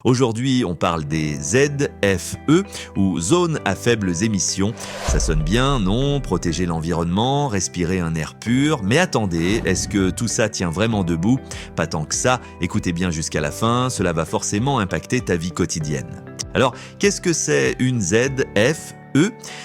Aujourd'hui, on parle des ZFE ou zones à faibles émissions. Ça sonne bien, non? Protéger l'environnement, respirer un air pur. Mais attendez, est-ce que tout ça tient vraiment debout? Pas tant que ça. Écoutez bien jusqu'à la fin, cela va forcément impacter ta vie quotidienne. Alors, qu'est-ce que c'est une ZFE?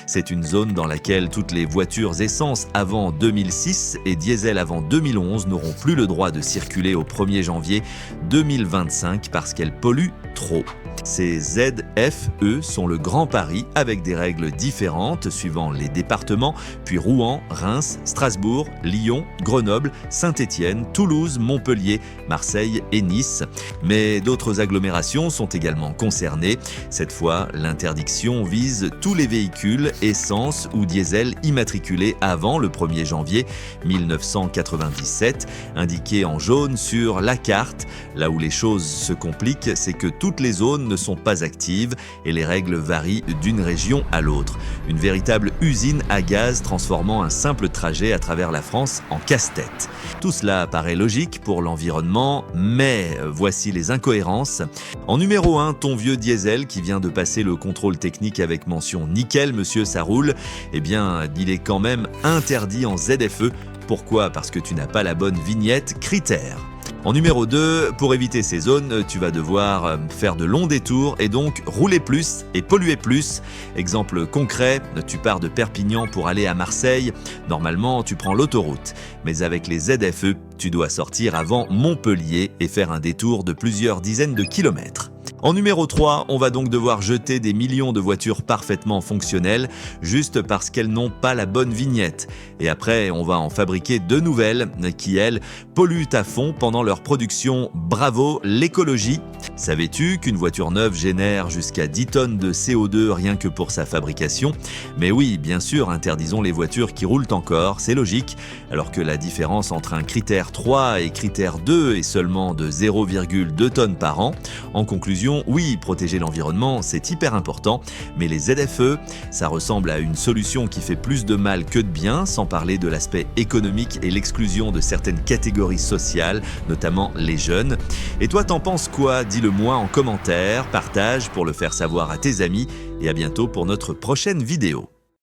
C'est une zone dans laquelle toutes les voitures essence avant 2006 et diesel avant 2011 n'auront plus le droit de circuler au 1er janvier 2025 parce qu'elles polluent trop. Ces ZFE sont le Grand Paris avec des règles différentes suivant les départements, puis Rouen, Reims, Strasbourg, Lyon, Grenoble, Saint-Étienne, Toulouse, Montpellier, Marseille et Nice. Mais d'autres agglomérations sont également concernées. Cette fois, l'interdiction vise tous les véhicules essence ou diesel immatriculés avant le 1er janvier 1997, indiqués en jaune sur la carte. Là où les choses se compliquent, c'est que toutes les zones ne sont pas actives et les règles varient d'une région à l'autre. Une véritable usine à gaz transformant un simple trajet à travers la France en casse-tête. Tout cela paraît logique pour l'environnement, mais voici les incohérences. En numéro 1, ton vieux diesel qui vient de passer le contrôle technique avec mention nickel, monsieur ça roule, eh bien il est quand même interdit en ZFE. Pourquoi? Parce que tu n'as pas la bonne vignette critère. En numéro 2, pour éviter ces zones, tu vas devoir faire de longs détours et donc rouler plus et polluer plus. Exemple concret, tu pars de Perpignan pour aller à Marseille. Normalement, tu prends l'autoroute. Mais avec les ZFE, tu dois sortir avant Montpellier et faire un détour de plusieurs dizaines de kilomètres. En numéro 3, on va donc devoir jeter des millions de voitures parfaitement fonctionnelles juste parce qu'elles n'ont pas la bonne vignette. Et après, on va en fabriquer de nouvelles qui, elles, polluent à fond pendant leur production. Bravo, l'écologie! Savais-tu qu'une voiture neuve génère jusqu'à 10 tonnes de CO2 rien que pour sa fabrication? Mais oui, bien sûr, interdisons les voitures qui roulent encore, c'est logique, alors que la différence entre un critère 3 et critère 2 est seulement de 0,2 tonnes par an. En conclusion, oui, protéger l'environnement, c'est hyper important, mais les ZFE, ça ressemble à une solution qui fait plus de mal que de bien, sans parler de l'aspect économique et l'exclusion de certaines catégories sociales, notamment les jeunes. Et toi, t'en penses quoi? Dis-le moi en commentaire, partage pour le faire savoir à tes amis, et à bientôt pour notre prochaine vidéo.